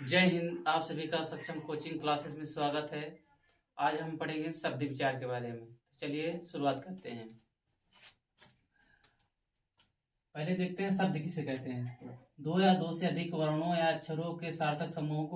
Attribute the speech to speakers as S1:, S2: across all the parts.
S1: जय हिंद। आप सभी का सक्षम कोचिंग क्लासेस में स्वागत है। आज हम पढ़ेंगे शब्द विचार के बारे में। चलिए शुरुआत करते हैं। पहले देखते हैं शब्द किसे कहते हैं। दो या दो से अधिक वर्णों या अक्षरों के सार्थक समूह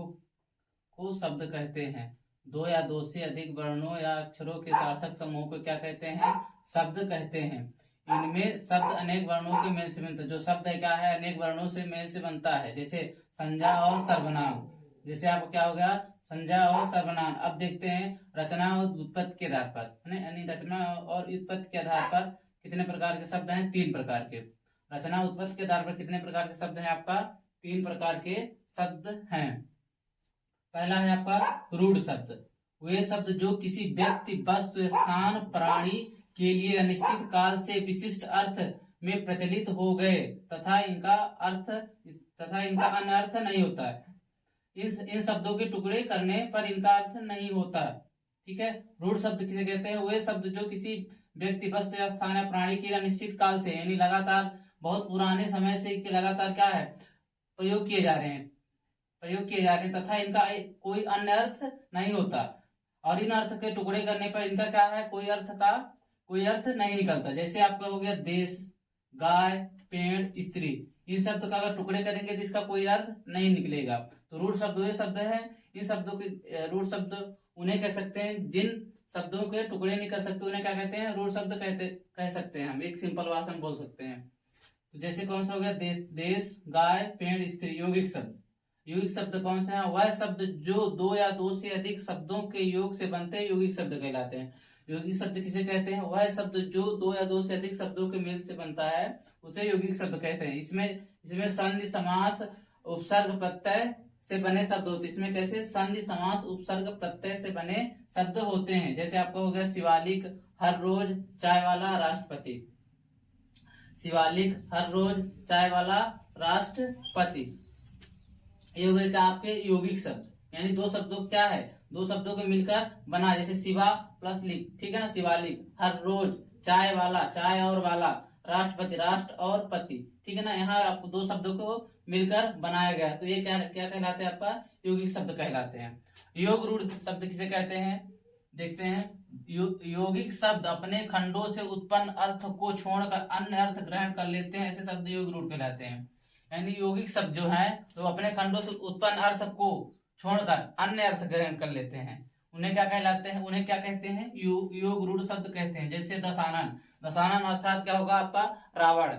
S1: को शब्द कहते हैं। दो या दो से अधिक वर्णों या अक्षरों के सार्थक समूह को क्या कहते हैं? शब्द कहते हैं। इनमें शब्द अनेक वर्णों के मेल से बनता है। जो शब्द है क्या है? अनेक वर्णों से मेल से बनता है। जैसे संज्ञा और सर्वनाम। जैसे आपको क्या हो गया? संज्ञा और सर्वनाम। अब देखते हैं रचना और व्युत्पत्ति के आधार पर, यानी रचना और व्युत्पत्ति के आधार पर कितने प्रकार के शब्द हैं? 3 प्रकार के। रचना उत्पत्ति के आधार पर कितने प्रकार के शब्द हैं? आपका 3 प्रकार के शब्द हैं। पहला है आपका रूढ़ शब्द। वे शब्द जो किसी व्यक्ति, वस्तु, स्थान, प्राणी के लिए अनिश्चित काल से विशिष्ट अर्थ में प्रचलित हो गए तथा इनका अन्य अर्थ नहीं होता है। इन शब्दों के टुकड़े करने पर इनका अर्थ नहीं होता। ठीक है। रूढ़ शब्द किसे कहते हैं? वे शब्द जो किसी व्यक्ति, वस्तु या स्थान या प्राणी के अनिश्चित काल से, यानी लगातार बहुत पुराने समय से लगातार क्या है? प्रयोग किए जा रहे हैं तथा इनका कोई अन्य अर्थ नहीं होता। और इन अर्थ के टुकड़े करने पर इनका क्या है? कोई अर्थ नहीं निकलता। जैसे आपका हो गया देश, गाय, पेड़, स्त्री। इन शब्द का अगर टुकड़े करेंगे तो इसका कोई अर्थ नहीं निकलेगा। तो रूढ़ शब्द वे शब्द है। इन शब्दों के रूढ़ शब्द उन्हें कह सकते हैं जिन शब्दों के टुकड़े नहीं कर सकते, उन्हें क्या कहते हैं? रूढ़ शब्द कह सकते हैं। हम एक सिंपल भाषा में बोल सकते हैं। तो जैसे कौन सा हो गया? देश, गाय, पेड़, स्त्री। यौगिक शब्द कौन से हैं? वह शब्द जो दो या दो से अधिक शब्दों के योग से बनते हैं, यौगिक शब्द कहलाते हैं। यौगिक शब्द किसे कहते हैं? वह शब्द जो दो या दो से अधिक शब्दों के मेल से बनता है, उसे यौगिक शब्द कहते हैं। इसमें संधि, समास, उपसर्ग, प्रत्यय से बने शब्द होते हैं। इसमें कैसे? संधि, समास, उपसर्ग, प्रत्यय से बने शब्द होते हैं। जैसे आपका हो गया शिवालिक, हर रोज, चाय वाला, राष्ट्रपति। शिवालिक, हर रोज, चाय वाला, राष्ट्रपति। ये हो गए क्या आपके यौगिक शब्द। यानी दो शब्दों क्या है? दो शब्दों के मिलकर बना। जैसे शिवा प्लस लिक, ठीक है ना। शिवालिक, हर रोज, चाय वाला, चाय और वाला, राष्ट्रपति, राष्ट्र और पति, ठीक है ना। यहाँ आपको दो शब्दों को मिलकर बनाया गया। तो ये क्या कहलाते हैं? आपका यौगिक शब्द कहलाते हैं। योग रूढ़ शब्द किसे कहते हैं? देखते हैं। यौगिक शब्द अपने खंडों से उत्पन्न अर्थ को छोड़कर अन्य अर्थ ग्रहण कर लेते हैं, ऐसे शब्द योग रूढ़ कहलाते हैं। यानी यौगिक शब्द जो है तो अपने खंडों से उत्पन्न अर्थ को छोड़कर अन्य अर्थ ग्रहण कर लेते हैं, उन्हें क्या कहलाते हैं? उन्हें क्या कहते हैं? योग रूढ़ शब्द कहते हैं। जैसे दशानन अर्थात क्या होगा? आपका रावण।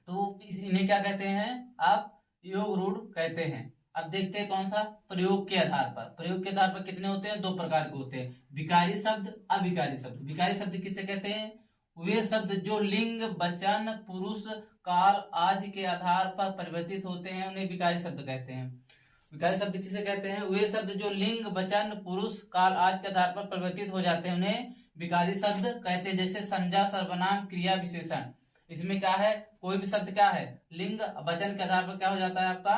S1: तो इन्हें क्या कहते हैं? आप योग रूढ़ कहते हैं। अब देखते हैं कौन सा? प्रयोग के आधार पर कितने होते हैं? 2 प्रकार के होते हैं, विकारी शब्द, अविकारी शब्द। विकारी शब्द किसे कहते हैं? वे शब्द जो लिंग, वचन, पुरुष, काल आदि के आधार पर परिवर्तित होते हैं, उन्हें विकारी शब्द कहते हैं। विकारी शब्द किसे कहते हैं? वे शब्द जो लिंग, वचन, पुरुष, काल आदि के आधार पर परिवर्तित हो जाते हैं, उन्हें विकारी शब्द कहते हैं। जैसे संज्ञा, सर्वनाम, क्रिया, विशेषण। इसमें क्या है? कोई भी शब्द क्या है? लिंग, वचन के आधार पर क्या हो जाता है? आपका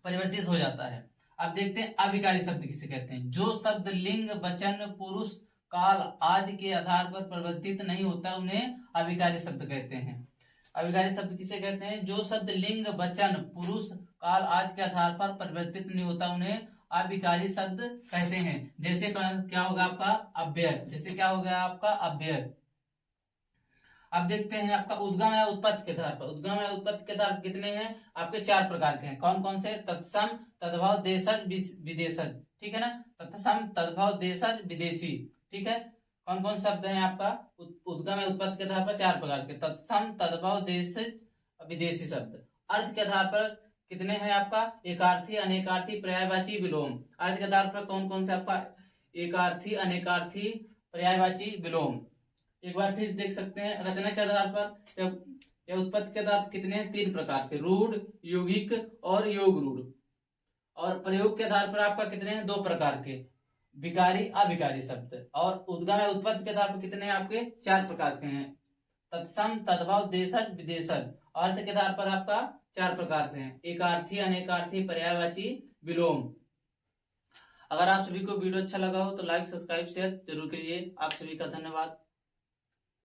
S1: परिवर्तित हो जाता है। अब देखते हैं अविकारी शब्द किसे कहते हैं? जो शब्द लिंग, वचन, पुरुष, काल आदि के आधार पर परिवर्तित नहीं होता, उन्हें अविकारी शब्द कहते हैं। अविकारी शब्द किसे कहते हैं? जो शब्द लिंग, वचन, पुरुष, काल आदि के आधार पर परिवर्तित नहीं होता, उन्हें अविकारी शब्द कहते हैं। जैसे क्या होगा? आपका अव्यय। जैसे क्या हो गया? आपका अव्यय। अब देखते हैं आपका उद्गम या उत्पत्ति के आधार पर। उद्गम या उत्पत्ति के आधार कितने हैं? आपके 4 प्रकार के हैं। कौन कौन से? तत्सम, तद्भव, देशज, विदेशज, ठीक है ना। तत्सम, तद्भव, देशज, विदेशी, ठीक है। कौन कौन शब्द हैं आपका उद्गम या उत्पत्ति के आधार पर? 4 प्रकार के, तत्सम, तद्भव, देशज, विदेशी शब्द। अर्थ के आधार पर कितने हैं आपका? एकार्थी, अनेकार्थी, पर्यायवाची, विलोम। अर्थ के आधार पर कौन कौन से आपका? एकार्थी, अनेकार्थी, पर्यायवाची, विलोम। एक बार फिर देख सकते हैं। रचना के आधार पर या उत्पत्ति के आधार पर कितने हैं? 3 प्रकार के, रूढ़, यौगिक और योग रूढ़। और प्रयोग के आधार पर आपका कितने हैं? 2 प्रकार के, विकारी, अविकारी शब्द। और उद्गम या उत्पत्ति के आधार पर कितने हैं? आपके 4 प्रकार के हैं, तत्सम, तद्भव, देशज, विदेशज। अर्थ के आधार पर आपका 4 प्रकार से हैं, एकार्थी, अनेकार्थी, पर्यायवाची, विलोम। अगर आप सभी को वीडियो अच्छा लगा हो तो लाइक, सब्सक्राइब, शेयर जरूर करिए। आप सभी का धन्यवाद।